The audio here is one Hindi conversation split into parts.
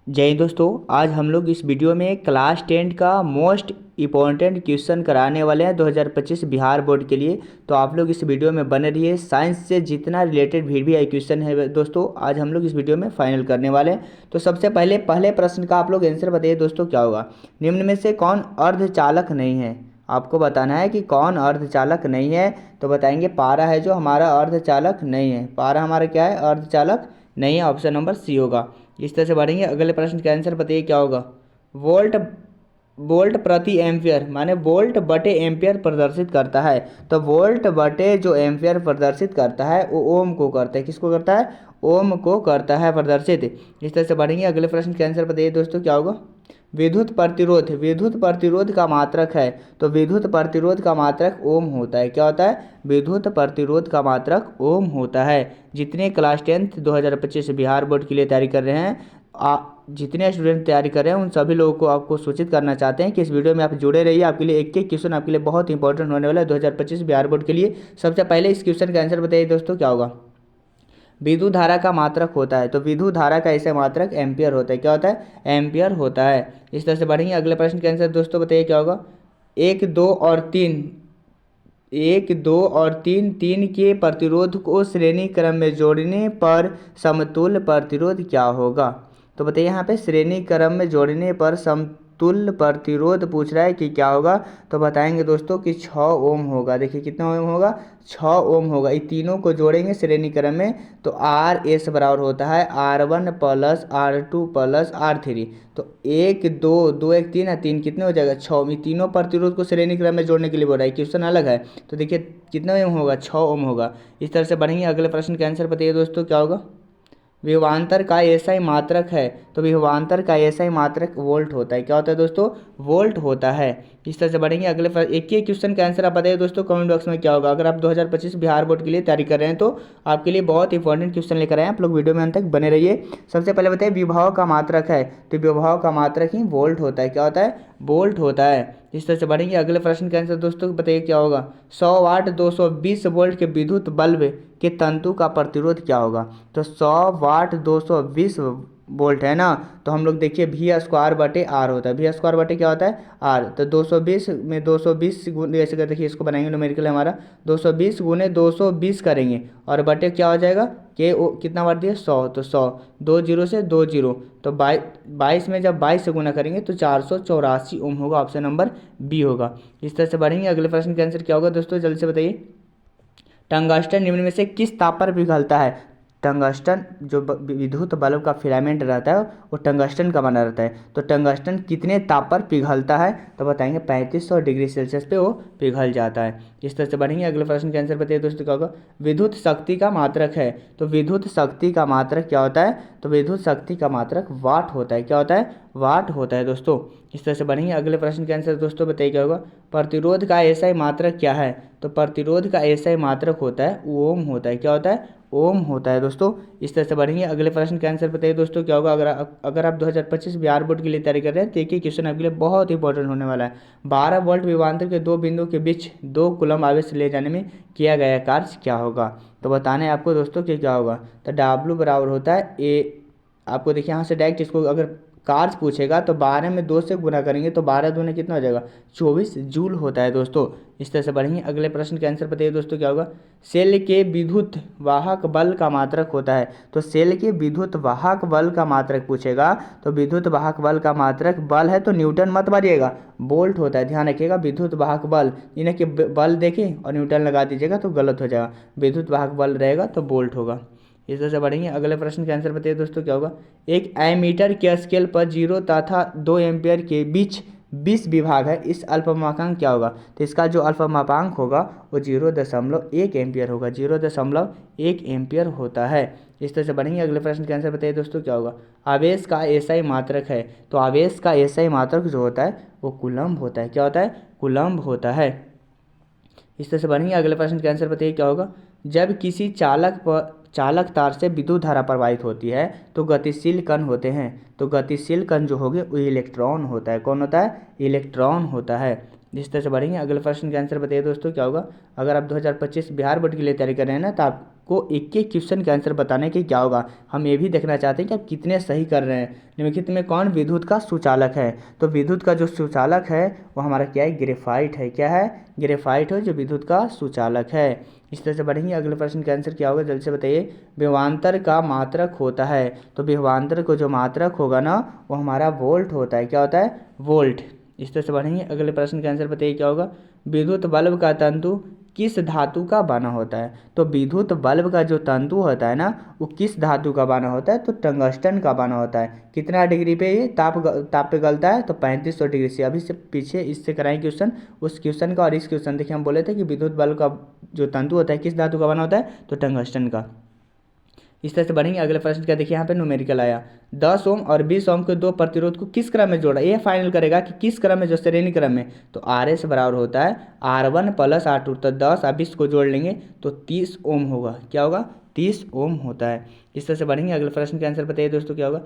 जय हिंद दोस्तों। आज हम लोग इस वीडियो में क्लास 10 का मोस्ट इम्पॉर्टेंट क्वेश्चन कराने वाले हैं 2025 बिहार बोर्ड के लिए। तो आप लोग इस वीडियो में बने रहिए। साइंस से जितना रिलेटेड भी आई क्वेश्चन है दोस्तों, आज हम लोग इस वीडियो में फाइनल करने वाले हैं। तो सबसे पहले प्रश्न का आप लोग आंसर बताइए दोस्तों, क्या होगा। निम्न में से कौन अर्धचालक नहीं है। आपको बताना है कि कौन अर्धचालक नहीं है। तो बताएंगे पारा है जो हमारा अर्धचालक नहीं है। पारा हमारा क्या है, अर्धचालक नहीं है। ऑप्शन नंबर सी होगा। इस तरह से बढ़ेंगे। अगले प्रश्न का आंसर बताइए क्या होगा। वोल्ट वोल्ट प्रति एम्पियर माने वोल्ट बटे एम्पियर प्रदर्शित करता है। तो वोल्ट बटे जो एम्पियर प्रदर्शित करता है वो ओम को करता है। किसको करता है, ओम को करता है प्रदर्शित। इस तरह से बढ़ेंगे। अगले प्रश्न का आंसर बताइए दोस्तों, क्या होगा। विद्युत प्रतिरोध का मात्रक है। तो विद्युत प्रतिरोध का मात्रक ओम होता है। क्या होता है, विद्युत प्रतिरोध का मात्रक ओम होता है। जितने क्लास 10th 2025 बिहार बोर्ड के लिए तैयारी कर रहे हैं, जितने स्टूडेंट तैयारी कर रहे हैं उन सभी लोगों को आपको सूचित करना चाहते हैं कि इस वीडियो में आप जुड़े रहिए। आपके लिए एक एक क्वेश्चन आपके लिए बहुत इंपॉर्टेंट होने वाला है 2025 बिहार बोर्ड के लिए। सबसे पहले इस क्वेश्चन का आंसर बताइए दोस्तों, क्या होगा। विद्युत धारा का मात्रक होता है। तो विद्युत धारा का ऐसा मात्रक एम्पियर होता है। क्या होता है, एम्पियर होता है। इस तरह से बढ़ेंगे। अगले प्रश्न का आंसर दोस्तों बताइए क्या होगा। एक दो और तीन एक दो और तीन तीन के प्रतिरोध को श्रेणी क्रम में जोड़ने पर समतुल्य प्रतिरोध क्या होगा। तो बताइए यहाँ पे श्रेणी क्रम में जोड़ने पर समतुल्य प्रतिरोध पूछ रहा है कि क्या होगा। तो बताएंगे दोस्तों कि 6 ओम होगा। देखिए कितना ओम होगा, 6 ओम होगा। ये तीनों को जोड़ेंगे श्रेणी क्रम में तो आर एस बराबर होता है R1 plus R2 plus R3। तो एक दो दो एक तीन है, तीन कितने हो जाएगा 6। ये तीनों प्रतिरोध को श्रेणी क्रम में जोड़ने के लिए बोल रहा है। क्वेश्चन अलग है। तो देखिए कितना ओम होगा, 6 ओम होगा। इस तरह से बढ़ेंगे। अगले प्रश्न का आंसर बताइए दोस्तों, क्या होगा। विभवांतर का एसआई मात्रक है। तो विभवांतर का एसआई मात्रक वोल्ट होता है। क्या होता है दोस्तों, वोल्ट होता है। इस तरह से बढ़ेंगे। अगले एक ही क्वेश्चन का आंसर आप बताइए दोस्तों कमेंट बॉक्स में क्या होगा। अगर आप 2025 बिहार बोर्ड के लिए तैयारी कर रहे हैं तो आपके लिए बहुत इंपॉर्टेंट क्वेश्चन लेकर आए हैं। आप लोग वीडियो में अंत तक बने रहिए। सबसे पहले बताइए विभव का मात्रक है। तो विभव का मात्रक ही वोल्ट होता है। क्या होता है, वोल्ट होता है। इस तरह से बढ़ेंगे। अगले प्रश्न का आंसर दोस्तों बताइए क्या होगा। 100 वाट 220 वोल्ट के विद्युत बल्ब के तंतु का प्रतिरोध क्या होगा। तो 100 वाट 220 वोल्ट है ना। तो हम लोग देखिए वी स्क्वायर बटे आर होता है। वी स्क्वायर बटे क्या होता है, आर। तो 220 में 220 गुने, ऐसे कर देखिए इसको बनाएंगे न्यूमेरिकल हमारा 220 गुने 220 करेंगे और बटे क्या हो जाएगा के कितना बार दिया 100। तो 100 दो जीरो से दो जीरो तो 22 में जब 22 से गुना करेंगे तो 484 ओम होगा। ऑप्शन नंबर बी होगा। इस तरह से बढ़ेंगे। अगले प्रश्न का आंसर क्या होगा दोस्तों, जल्दी से बताइए। टंगस्टन निम्न में से किस ताप पर पिघलता है। टंगस्टन जो विद्युत बल्ब का फिलामेंट रहता है वो टंगस्टन का बना रहता है। तो टंगस्टन कितने ताप पर पिघलता है। तो बताएंगे 3500 डिग्री सेल्सियस पे वो पिघल जाता है। इस तरह से बढ़ेंगे। अगले प्रश्न का आंसर बताइए दोस्तों, क्या होगा। विद्युत शक्ति का मात्रक है। तो विद्युत शक्ति का मात्रक क्या होता है। तो विद्युत शक्ति का मात्रक वाट होता है। क्या होता है, वाट होता है दोस्तों। इस तरह से बढ़ेंगे। अगले प्रश्न का आंसर दोस्तों बताइए क्या होगा। प्रतिरोध का एसआई मात्रक क्या है। तो प्रतिरोध का एसआई मात्रक होता है ओम होता है। क्या होता है, ओम होता है दोस्तों। इस तरह से बढ़ेंगे। अगले प्रश्न का आंसर बताइए दोस्तों, क्या होगा। अगर आप 2025 बिहार बोर्ड के लिए तैयारी कर रहे हैं तो एक ही क्वेश्चन आपके लिए बहुत इंपॉर्टेंट होने वाला है। 12 वोल्ट विभवांतर के दो बिंदु के बीच 2 कूलम आवेश ले जाने में किया गया कार्य क्या होगा। तो बताना है आपको दोस्तों कि क्या होगा। तो W बराबर होता है ए। आपको देखिए यहाँ से डायरेक्ट इसको अगर कार्य पूछेगा तो 12 में 2 से गुना करेंगे तो 12 दूने कितना हो जाएगा 24 जूल होता है दोस्तों। इस तरह से बढ़ेंगे। अगले प्रश्न के आंसर बताइए दोस्तों, क्या होगा। सेल के विद्युत वाहक बल का मात्रक होता है। तो सेल के विद्युत वाहक बल का मात्रक पूछेगा तो विद्युत वाहक बल का मात्रक बल है तो न्यूटन मत मारिएगा, बोल्ट होता है। ध्यान रखिएगा विद्युत वाहक बल, इन्हें कि बल देखें और न्यूटन लगा दीजिएगा तो गलत हो जाएगा। विद्युत वाहक बल रहेगा तो बोल्ट होगा। इस तरह से बढ़ेंगे। अगले प्रश्न का आंसर बताइए दोस्तों, क्या होगा। एक एमीटर के स्केल पर 0 तथा 2 एम्पियर के बीच 20 विभाग है। इस अल्पमापांक क्या होगा। तो इसका जो अल्पमापांक होगा वो 0.1 एम्पियर होगा। 0.1 एम्पियर होता है। इस तरह से बढ़ेंगे। अगले प्रश्न का आंसर बताइए दोस्तों, क्या होगा। आवेश का एसआई मात्रक है। तो आवेश का एसआई मात्रक जो होता है वो कूलम्ब होता है। क्या होता है, कूलम्ब होता है। इस तरह से बढ़ेंगे। अगले प्रश्न का आंसर बताइए क्या होगा। जब किसी चालक तार से विद्युत धारा प्रवाहित होती है तो गतिशील कण होते हैं। तो गतिशील कण जो होंगे वो इलेक्ट्रॉन होता है। कौन होता है, इलेक्ट्रॉन होता है। इस तरह से बढ़ेंगे। अगले प्रश्न का आंसर बताइए दोस्तों, क्या होगा। अगर आप 2025 बिहार बोर्ड के लिए तैयारी कर रहे हैं ना तो आप आपको एक एक क्वेश्चन के आंसर बताने के क्या होगा, हम ये भी देखना चाहते हैं कि आप कितने सही कर रहे हैं। निम्नलिखित में कौन विद्युत का सुचालक है, तो विद्युत का जो सुचालक है वो हमारा क्या है, ग्रेफाइट है। क्या है, ग्रेफाइट है जो विद्युत का सुचालक है। इस तरह से बढ़ेंगे, अगले प्रश्न का आंसर क्या होगा, जल्दी से बताइए। विभवांतर का मात्रक होता है, तो विभवांतर को जो मात्रक होगा ना वो हमारा वोल्ट होता है। क्या होता है, वोल्ट। इस तरह से बढ़ेंगे, अगले प्रश्न का आंसर बताइए क्या होगा। विद्युत बल्ब का तंतु किस धातु का बना होता है, तो विद्युत बल्ब का जो तंतु होता है ना वो किस धातु का बना होता है, तो टंगस्टन का बना होता है। कितना डिग्री पे ये ताप पे गलता है, तो 3500 डिग्री से। अभी से पीछे इससे कराएं क्वेश्चन, उस क्वेश्चन का और इस क्वेश्चन देखिए, हम बोले थे कि विद्युत बल्ब का जो तंतु होता है किस धातु का बना होता है, तो टंगस्टन का। इस तरह से बढ़ेंगे, अगले प्रश्न का देखिए, यहाँ पे न्यूमेरिकल आया 10 ओम और 20 ओम के दो प्रतिरोध को किस क्रम में जोड़ा, ये फाइनल करेगा कि किस क्रम में, जो श्रेणी क्रम में। तो आर एस बराबर होता है R1 + R2, तो 10 और 20 को जोड़ लेंगे तो 30 ओम होगा। क्या होगा, 30 ओम होता है। इस तरह से बढ़ेंगे, अगले प्रश्न का आंसर बताइए दोस्तों क्या होगा।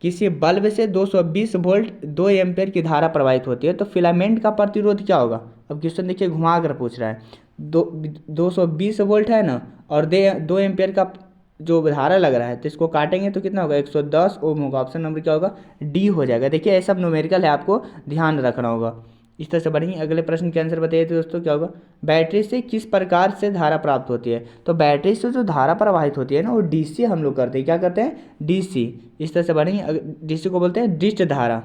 किसी बल्ब से 220 वोल्ट 2 एम्पेयर की धारा प्रवाहित होती है, तो फिलामेंट का प्रतिरोध क्या होगा। अब क्वेश्चन देखिए घुमा कर पूछ रहा है, 220 वोल्ट है ना और 2 एम्पेयर का जो धारा लग रहा है, तो इसको काटेंगे तो कितना होगा, 110 ओम होगा। ऑप्शन नंबर क्या होगा, डी हो जाएगा। देखिए ये सब न्यूमेरिकल है, आपको ध्यान रखना होगा। इस तरह से बढ़ेंगे, अगले प्रश्न के आंसर बताइए तो दोस्तों क्या होगा। बैटरी से किस प्रकार से धारा प्राप्त होती है, तो बैटरी से जो धारा प्रवाहित होती है ना वो डीसी हम लोग करते हैं। क्या करते हैं, डीसी। इस तरह से बढ़ेंगे, डीसी को बोलते हैं डिस्ट धारा,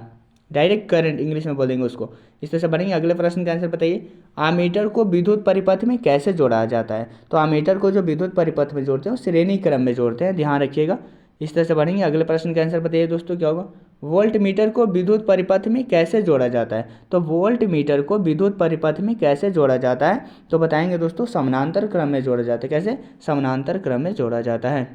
डायरेक्ट करंट इंग्लिश में बोलेंगे उसको। इस तरह से बढ़ेंगे, अगले प्रश्न का आंसर बताइए। आमीटर को विद्युत परिपथ में कैसे जोड़ा जाता है, तो आमीटर को जो विद्युत परिपथ में जोड़ते हैं वो श्रेणी क्रम में जोड़ते हैं, ध्यान रखिएगा। इस तरह से बढ़ेंगे, अगले प्रश्न का आंसर बताइए दोस्तों क्या होगा। वोल्ट मीटर को विद्युत परिपथ में कैसे जोड़ा जाता है, तो वोल्ट मीटर को विद्युत परिपथ में कैसे जोड़ा जाता है, तो बताएंगे दोस्तों समानांतर क्रम में जोड़ा जाता है। कैसे, समानांतर क्रम में जोड़ा जाता है।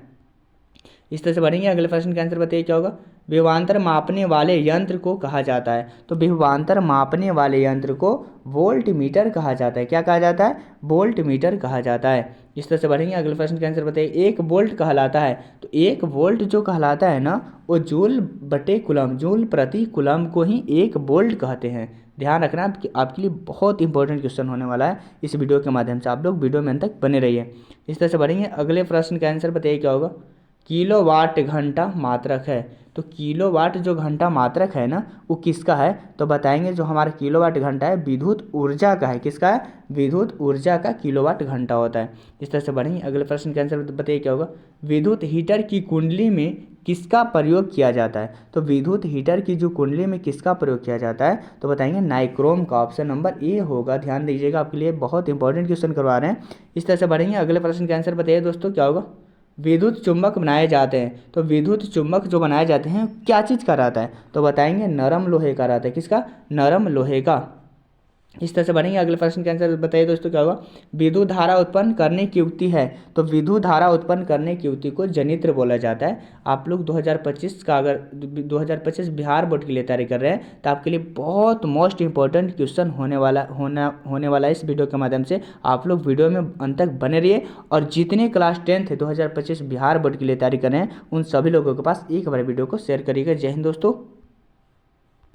इस तरह से बढ़ेंगे, अगले प्रश्न का आंसर बताइए क्या होगा। विभवांतर मापने वाले यंत्र को कहा जाता है, तो विभवांतर मापने वाले यंत्र को वोल्ट मीटर कहा जाता है। क्या कहा जाता है, वोल्ट मीटर कहा जाता है। इस तरह से बढ़ेंगे, अगले प्रश्न का आंसर बताइए। एक वोल्ट कहलाता है, तो एक वोल्ट जो कहलाता है ना वो जूल बटे कुलम, जूल प्रति कुलम को ही एक वोल्ट कहते हैं। ध्यान रखना, आपके लिए बहुत इंपॉर्टेंट क्वेश्चन होने वाला है इस वीडियो के माध्यम से, आप लोग वीडियो में अंत तक बने रहिए। इस तरह से बढ़ेंगे, अगले प्रश्न का आंसर बताइए क्या होगा। किलोवाट घंटा मात्रक है, तो किलोवाट जो घंटा मात्रक है ना वो किसका है, तो बताएंगे जो हमारा किलोवाट घंटा है विद्युत ऊर्जा का है। किसका है, विद्युत ऊर्जा का किलोवाट घंटा होता है। इस तरह से बढ़ेंगे, अगले प्रश्न के आंसर बताइए क्या होगा। विद्युत हीटर की कुंडली में किसका प्रयोग किया जाता है, तो विद्युत हीटर की जो कुंडली में किसका प्रयोग किया जाता है, तो बताएंगे नाइक्रोम का। ऑप्शन नंबर ए होगा, ध्यान दीजिएगा, आपके लिए बहुत इंपॉर्टेंट क्वेश्चन करवा रहे हैं। इस तरह से बढ़ेंगे, अगले प्रश्न का आंसर बताइए दोस्तों क्या होगा। विद्युत चुंबक बनाए जाते हैं, तो विद्युत चुंबक जो बनाए जाते हैं क्या चीज़ का रहता है, तो बताएंगे नरम लोहे का रहता है। किसका, नरम लोहे का। इस तरह से बढ़ेंगे, अगले प्रश्न के आंसर बताइए दोस्तों क्या होगा। विद्युत धारा उत्पन्न करने की युक्ति है, तो विद्युत धारा उत्पन्न करने की युक्ति को जनित्र बोला जाता है। आप लोग 2025 का, अगर 2025 बिहार बोर्ड के लिए तैयारी कर रहे हैं तो आपके लिए बहुत मोस्ट इंपॉर्टेंट क्वेश्चन होने वाला है इस वीडियो के माध्यम से। आप लोग वीडियो में अंत तक बने रहिए, और जितने क्लास 10th 2025 बिहार बोर्ड के लिए तैयारी कर रहे हैं उन सभी लोगों के पास एक बार वीडियो को शेयर करिएगा। जय हिंद दोस्तों।